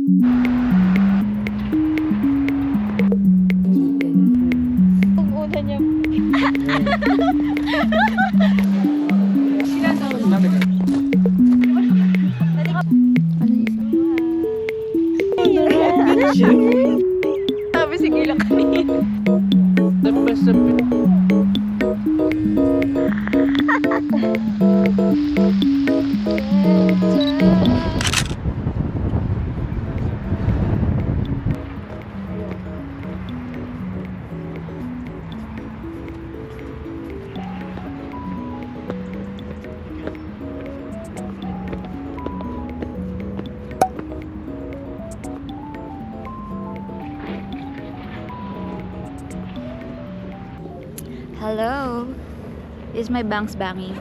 Ang una niya. Sabi sige lang kanina. Hello. This is my bangs banging.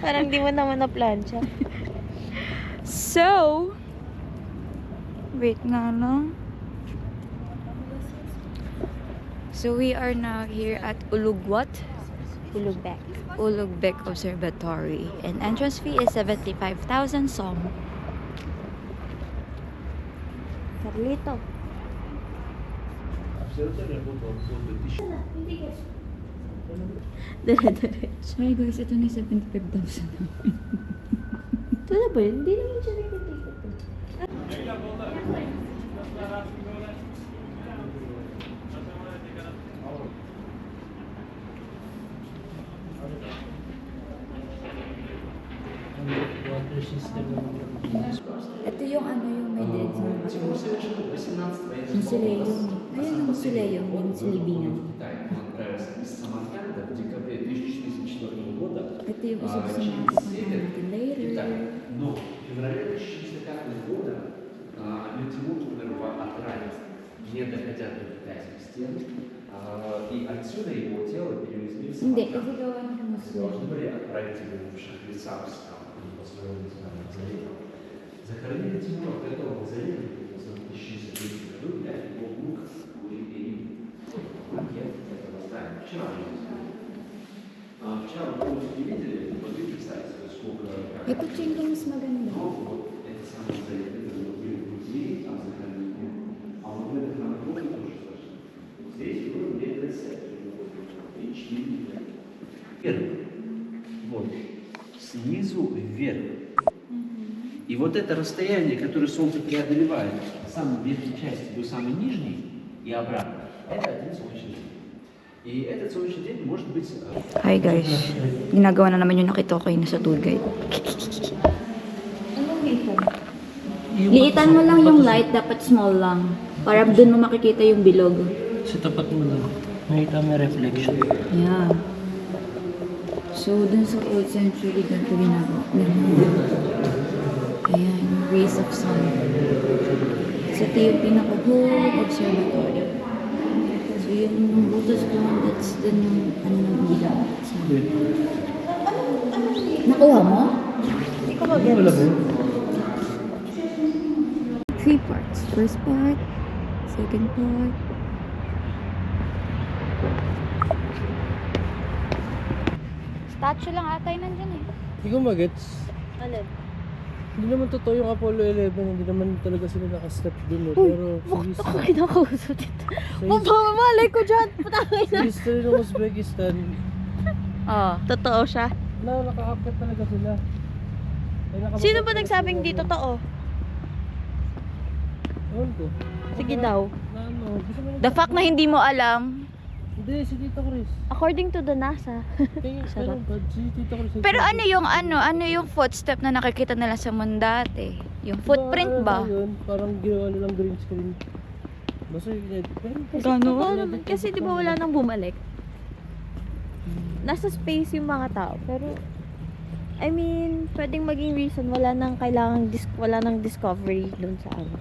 Parang di mo naman na-plancha. So, wait nga lang. So we are now here at Ulugbek Observatory, and entrance fee is 75,000 som. Carlito. Dere-dere. Sorry guys, ito na 75,000. Ito na ba yun? Hindi naman siya nagtitikot. Ito yung ano yung may dead zone. Yung Sileyo. Ayun yung Sileyo, yung silibingan. Ito yung isa sa mga pupuntahan natin later. Но в феврале 1905 года Тимур умер от ран, не доходя до китайских стен, и отсюда его тело перевезли в Hindi, Самарканд. kasi gawa ng Должны Muslim. были отправить его в Шахрисабск, по своему мавзолею. Захоронили Тимура в этом мавзолее в 1603 году для его внука и макет этого здания. Вчера вы полностью видели, могли представить себе, сколько... Ito yung mas maganda. Вот это самое мавзолей, это были музеи, там захоронили. А вот в этом храме тоже слышно. Здесь было лет 3 и 4 вверх. Вот. Снизу вверх. И вот это расстояние, которое Солнце преодолевает от самой верхней части до самой нижней и обратно, это один солнечный день. И этот солнечный день может быть... Hi guys. Ginagawa na naman yung nakita ko kayo sa tour guide. Anong dito? Liitan mo lang yung light, dapat small lang. Para dun mo makikita yung bilog. Sa tapat mo lang, makita may reflection. Yeah. So, dun sa old century, ganito ginagawa. Ayan, yung rays of sun. So, ito yung pinaka-whole observatory. So, yung butas ko, that's dun yung ano ng ilaw. So, nakuha mo? Hindi ko mag-gets. Three parts. First part, second part. Statue lang ata yun nandyan eh. Hindi ko magets. Ano? Hindi naman totoo yung Apollo 11, hindi naman talaga sila nakastep dun eh. Pero sa Bakit ako kinakausap dito? sa Mabamalay ko dyan! Patangay na! history ng Uzbekistan, Oo. Totoo siya? nakakakit talaga sila. Sino ba nagsabing di totoo? Ewan ko. Sige daw. Na ano, gusto mo The fact na hindi mo alam. Hindi, si Tito Chris. According to the NASA. Tingin, Sarap. pero si Tito Chris. Pero ano yung footstep na nakikita nila sa mundo dati? Yung footprint ba? Yun, parang ginawa nilang green screen. Basta yun. Pero Kasi, Ganon? totoo naman. Kasi di ba wala nang bumalik? Nasa space yung mga tao. Pero, I mean, pwedeng maging reason wala nang kailangang wala nang discovery dun sa ano.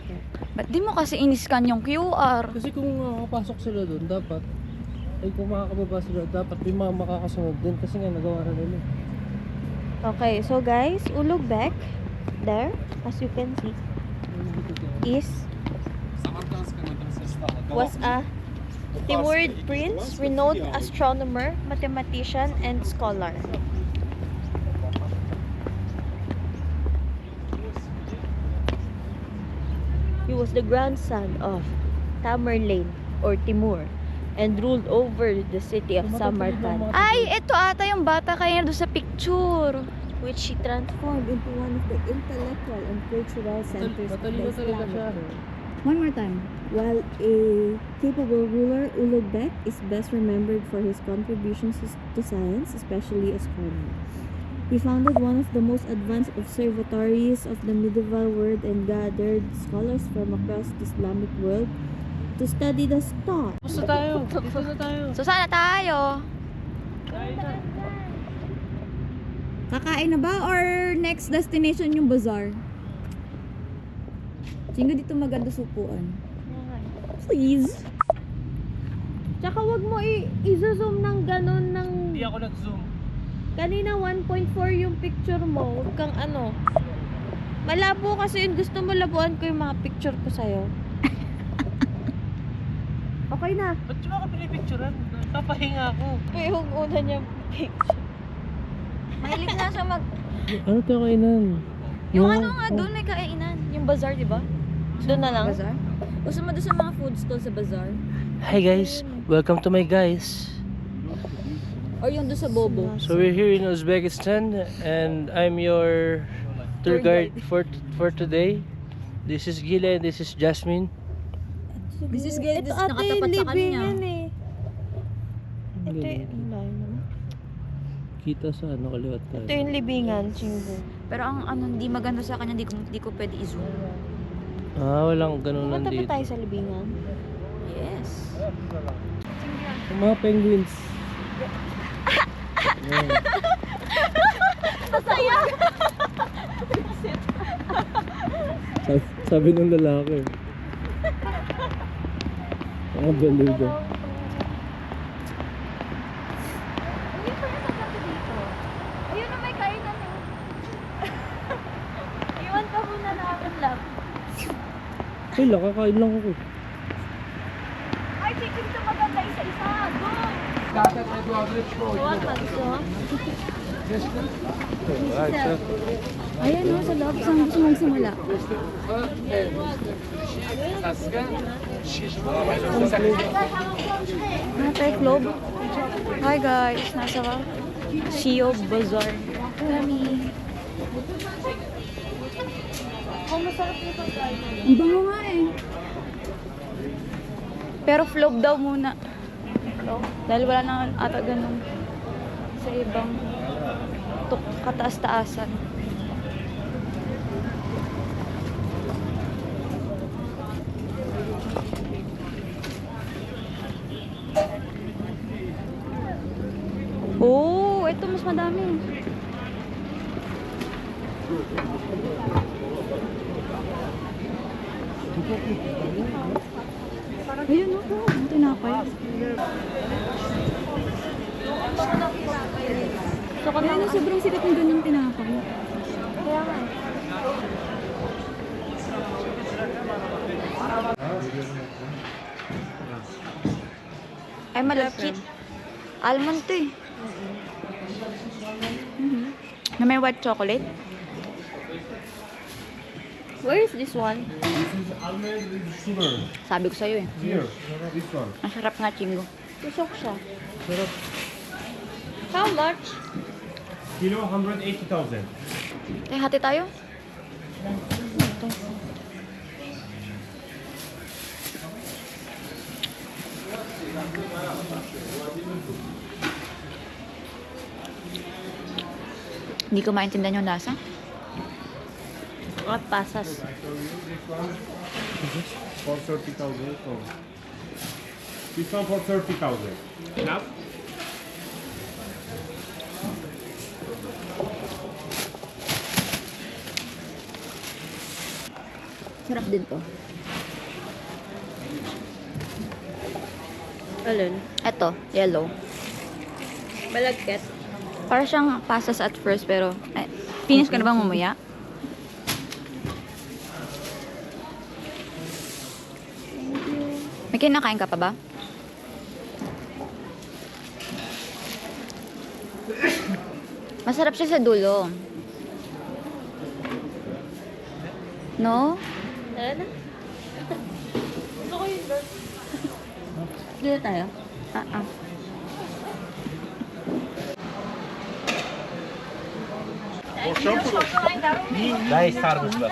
Ba't di mo kasi in-scan yung QR? Kasi kung makakapasok sila doon, dapat, ay kung makakababa sila, dapat may mga makakasunod din kasi nga nagawa na nila. Okay, so guys, Ulugbek, there, as you can see, is was a Timurid prince, renowned astronomer, mathematician, and scholar. He was the grandson of Tamerlane or Timur and ruled over the city of Samarkand, Ay, ito ata yung bata kaya doon sa picture. which he transformed into one of the intellectual and cultural centers of the Matalino talaga siya. Islamic world. One more time. While a capable ruler, Ulugh Bek is best remembered for his contributions to science, especially astronomy. He founded one of the most advanced observatories of the medieval world and gathered scholars from across the Islamic world to study the stars. Gusto tayo. Gusto na tayo. So, sana tayo? Kakain na ba? Or next destination yung bazaar? Chingo dito maganda supuan. Please. Tsaka wag mo i-zoom ng ganun ng... Hindi ako nag-zoom. Kanina 1.4 yung picture mo. Huwag kang ano. Malabo kasi yun. Gusto mo labuan ko yung mga picture ko sa'yo. Okay na. Ba't yung ako pinipicturean? Papahinga ako. Yung una niya picture. Mahilig na siya mag... Ano tayo kainan? Yung ano nga doon may kainan. Yung bazaar, di ba? Doon na lang. Bazaar? Gusto mo doon sa mga food stall sa bazaar? Hi guys, welcome to my guys. Or yung doon sa Bobo? So we're here in Uzbekistan and I'm your tour guide for today. This is Gila and this is Jasmine. This is good. Ito This ate nakatapat yung sa kanya. libingan eh. Ito yung Kita sa ano kaliwat tayo. Ito yung libingan, Chingo. Pero ang ano, hindi maganda sa kanya, hindi ko pwede i-zoom. Ah, walang ganun Pumunta ba nandito. tayo sa libingan? Yes. Ang mga penguins. Ayan. Sabi ng lalaki. Mga beluga. Hindi pa yung sasabi dito. Ayun na may kainan eh. Iwan ka muna na akin lang. Ay, kakain lang ako. Ay, chicken sa maganda isa-isa. Go! So, one month, so? Ayan o, sa loob. Saan gusto mong simula? Nasa Globe. Hi guys, nasa Shio Bazaar kami. Oh, masarap nito guys. Ang bango nga eh. Pero flow daw muna. Dahil wala na ata ganun sa ibang kataas-taasan. Oh, ito mas madami. Ayun ako, ang tinapay. So, kung Ayun, sobrang sikat ng ganyang tinapay. kaya nga. Ay, malapit. Almond to eh. Na may white chocolate. Where is this one? Sabi ko sa'yo eh. Here, this one. Masarap nga, Chingo. Tusok siya. How much? Kilo 180,000. Eh, hati tayo? Hindi ko maintindihan yung lasa. At pasas. For 30,000. So. This one for 30,000. Enough? Sarap din to. Alin? Eto, yellow. Malagkit. Para siyang pasas at first pero finish ka na bang mamaya? May kinakain ka pa ba? Masarap siya sa dulo. No? Tara na. Dito tayo? Дай Starbucks var.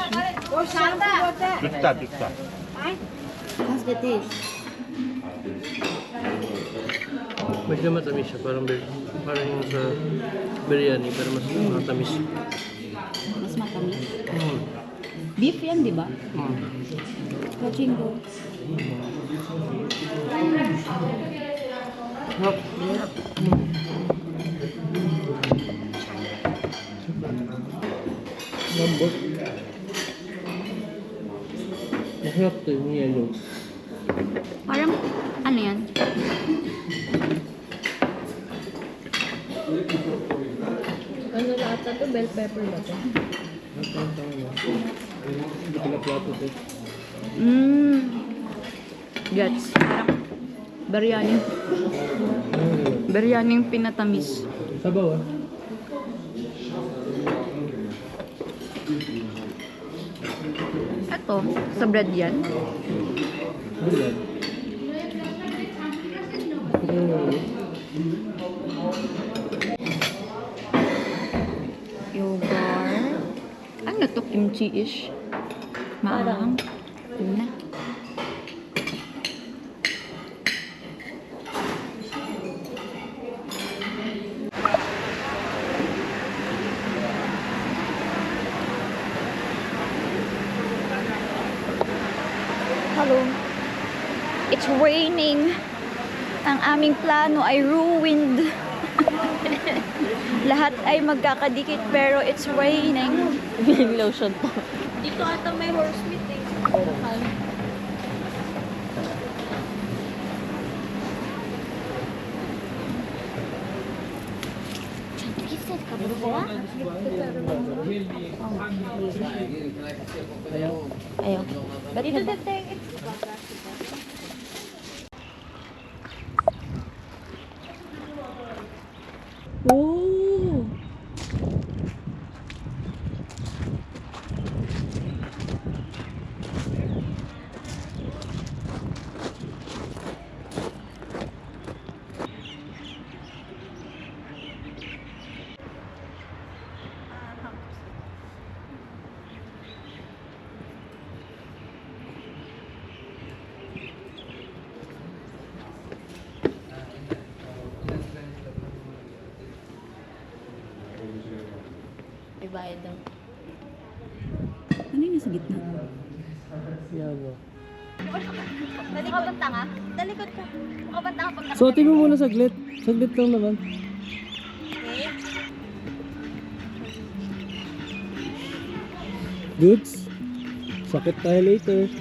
Dikta. How's the taste? Medyo matamis siya, parang yung sa biryani, pero mas matamis. Mas matamis. Mm. Beef yan, di ba? Mm. Kachingo. Sarap. Lambot. Masarap to yung yellow. Parang, ano yan? Ano lata to? Bell pepper ba to? Hindi ko na plato to. Gets. Parang, biryani. Biryani yung pinatamis. Sabaw ah. Ito, sa bread yan. Ano yan? Yogurt. Ano to? Kimchi-ish. Maangang. Yun na. Hello. It's raining. Ang aming plano ay ruined. Lahat ay magkakadikit pero it's raining. Feeling lotion to. Dito ata may horse meat eh. Ayaw. Dito dito. Oh! Ibayad daw. Ano yung nasa gitna? Yawa. Nakabanta nga? Talikod ka. Nakabanta ka pag Suotin mo muna saglit. Saglit lang naman. Goods. Sakit tayo later.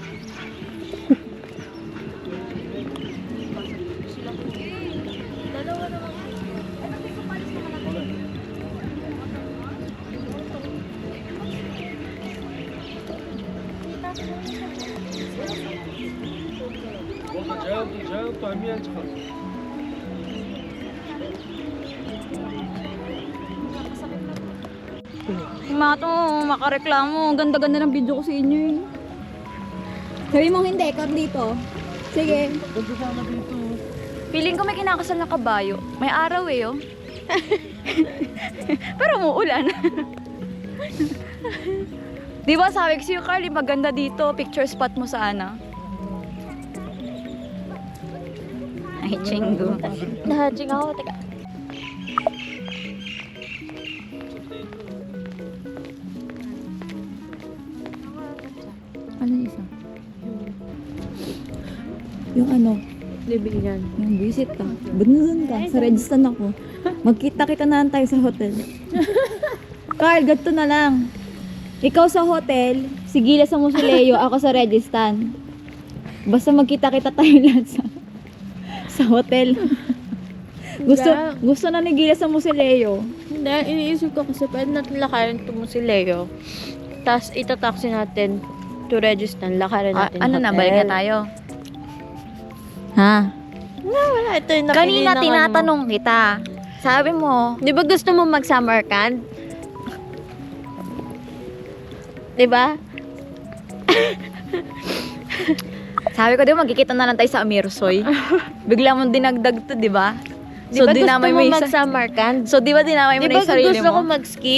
Yung mga to, makareklamo. Ganda-ganda ng video ko sa inyo eh. Sabi mo hindi, cut dito. Sige. Feeling ko may kinakasal na kabayo. May araw eh, oh. Pero umuulan. Di ba sabi ko sa'yo, Carly, maganda dito. Picture spot mo sana. Ay, chingo. Nahadjing ako. Teka. Ano yung isa? Yung ano? Libingan. Yung visit ka. Bunun ka. Sa register ako. Magkita-kita na lang tayo sa hotel. Carl, ganito na lang. Ikaw sa hotel, si Gila sa Musileo, ako sa Registan. Basta magkita-kita tayo lahat sa hotel. Gusto na ni Gila sa Musileo. Hindi, iniisip ko kasi pwede natin lakarin ito mo si Leo. Tapos itataksi natin to register. Lakarin natin Ano na, hotel. balik na tayo? Ha? Wala, ito yung napili Kanina ng tinatanong kita. Sabi mo, Di ba gusto mo mag-summer camp? Di ba? Sabi ko, di ba, magkikita na lang tayo sa Amirsoy. Bigla mong dinagdag to, di ba? Di ba gusto dinamay mo yung mag-Samarkand? So, di ba dinamay mo Di na ba yung sarili gusto ko mo? mag-ski?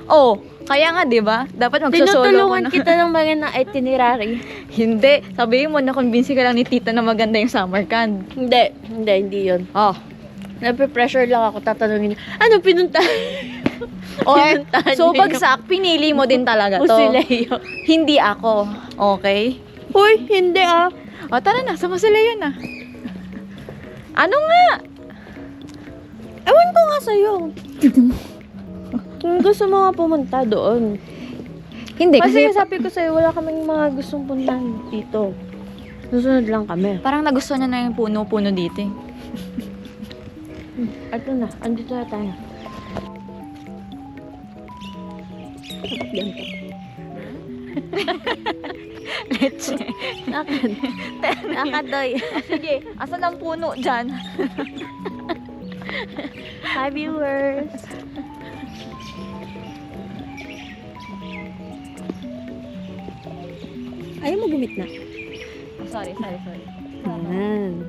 Oh, kaya nga, di ba? Dapat magsosolo Tinutulungan na. kita ng mga na itinerary. Hindi. Sabihin mo, na-convince ka lang ni tita na maganda yung Samarkand. Hindi yun. Oh. Nape-pressure lang ako, tatanungin, ano pinunta? O, Pinuntahan so niyo bagsak, pinili mo din talaga to. si Leo. Hindi ako. Okay? Uy, hindi ah. O, tara na. Sama si Leo na. Ano nga? Ewan ko nga sa'yo. Kung gusto mo nga pumunta doon. Hindi, Kasi kasi sabi ko sa'yo, wala kaming mga gustong puntahan dito. Susunod lang kami. parang nagustuhan niya na yung puno-puno dito eh. Ito na, andito na tayo. Leche. Nakadoy. Sige, asan ang puno dyan? Hi viewers. Ayaw mo gumit na. Sorry. Ayan.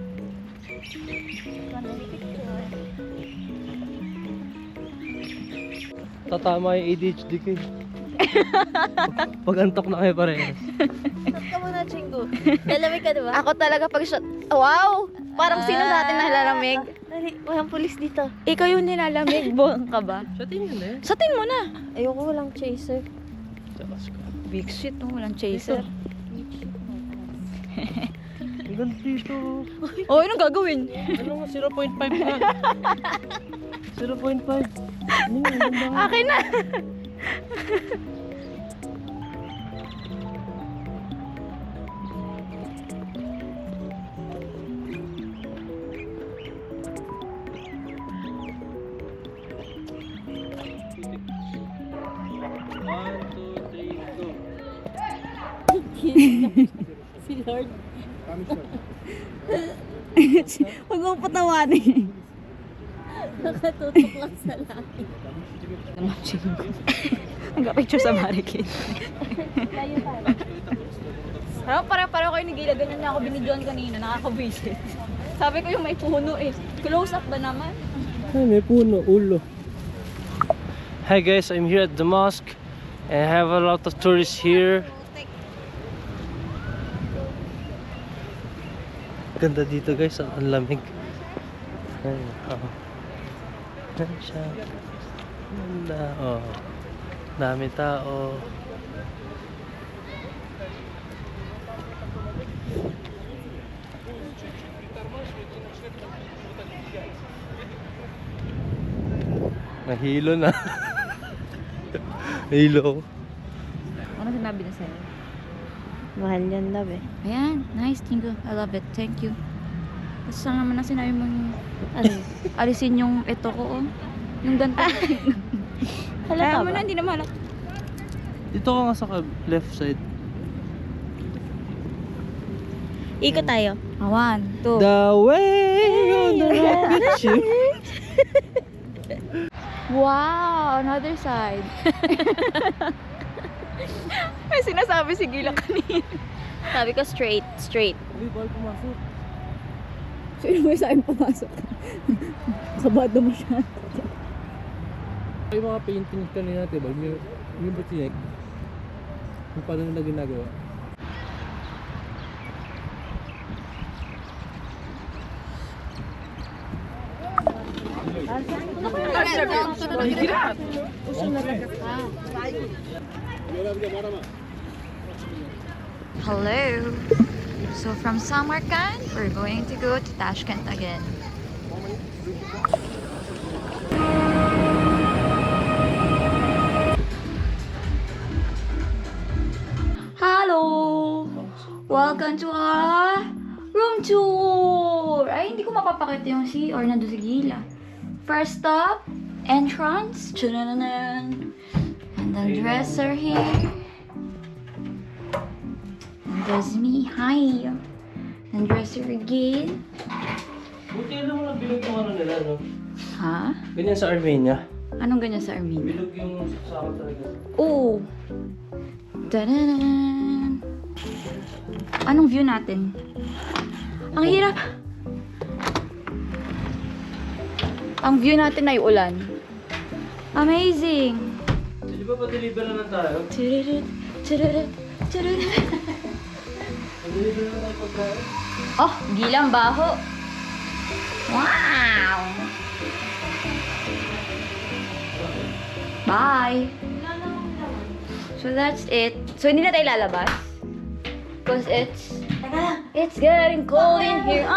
Tatama yung ADHD ko eh. Pag antok na kayo parehas. Saan ka muna, Chingu? Lalamig ka, diba? Ako talaga pag shot... Wow! Parang sino sa atin nalalamig? Dali, walang pulis dito. Ikaw yung nilalamig. Buong ka ba? Satin yun eh. Satin mo na. Ayoko walang chaser. Takas ko. Big shit, no? Walang chaser. Ang ganda dito. Oh, anong gagawin? Ano nga, 0.5 na. 0.5. Ano nga, ang ganda nga. Akin na. One, two, three, go. Si Lord. Huwag mong patawanin. Nakatutok lang sa langit. Nagka-picture sa barricade. Layo tayo. Pero pareho kayo ni Gila. Ganyan na ako binidyoan kanina. Nakaka-visit. Sabi ko yung may puno eh. Close up ba naman? Ay, may puno, ulo. Hi guys, I'm here at the mosque and I have a lot of tourists here. Ganda dito guys, ang lamig. Ay, oh. Yan siya. Ganda, oh. Dami tao. Nahilo na. Hilo. Ano sinabi na sa'yo? Mahal yan daw eh. Ayan, nice, Tingo. I love it. Thank you. Tapos saan naman na sinabi mong Ano? alisin yung ito ko, oh. Yung ganito. Halata Kaya mo ba? na, hindi na malak. Dito ka nga sa left side. Ikot tayo. 1, 2. The way on the rocket ship. Wow, another side. May sinasabi si Gila kanina. Sabi ko straight. Uy, bawal pumasok. Sino mo sa akin pumasok? Kabado mo siya. Yung mga paintings kanina, diba? Yung batinek. Yung paano nila ginagawa. Hello. So from Samarkand, we're going to go to Tashkent again. Hello! Welcome to our room tour! Ay, hindi ko mapapakita yung CR. Nandun si Gila. First stop, entrance. Tsunanan. And then dresser here. And there's me. Hi! And dresser again. Buti alam mo na bilog yung ano nila, no? Ha? Ganyan sa Armenia. Anong ganyan sa Armenia? Bilog yung saksakan talaga. Oh! Da-da-da! Anong view natin? Ang hirap. Ang view natin ay ulan. Amazing. Di ba pa-deliver na lang tayo? Tururut, tururut, tururut. Pa-deliver na tayo pagkain? Oh, gilang baho. Wow! Bye! So that's it. So hindi na tayo lalabas? Because it's getting cold in here.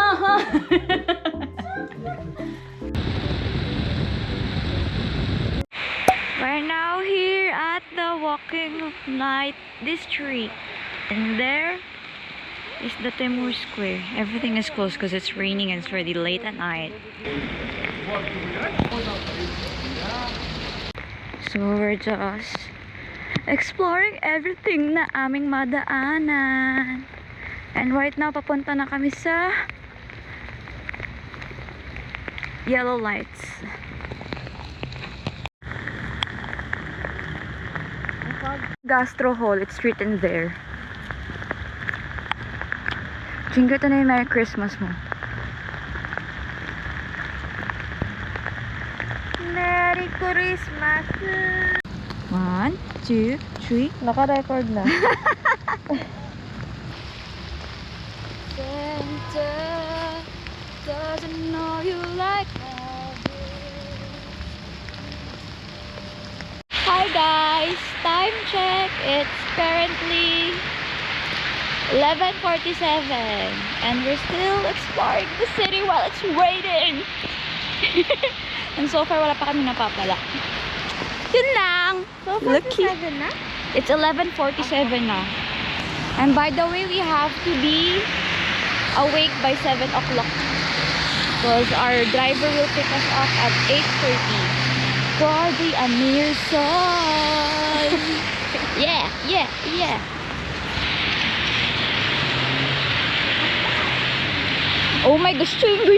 We're now here at the Walking Night District. And there is the Timur Square. Everything is closed because it's raining and it's already late at night. So we're just exploring everything na aming madaanan. And right now, papunta na kami sa Yellow Lights. Gastro Hall, it's written there. Jingo, ito na yung Merry Christmas mo. Merry Christmas! 1, 2, 3. Naka-record na. Santa doesn't know you like I do. Hi guys! Time check. It's currently 11:47 and we're still exploring the city while it's raining. And so far wala pa kami napapala. Yun lang. So, Lucky. 47 na? It's 11:47 na. And by the way, we have to be awake by 7 o'clock because our driver will pick us up at 8:30 for the near side. Yeah, yeah, yeah. Oh my gosh, Chingo,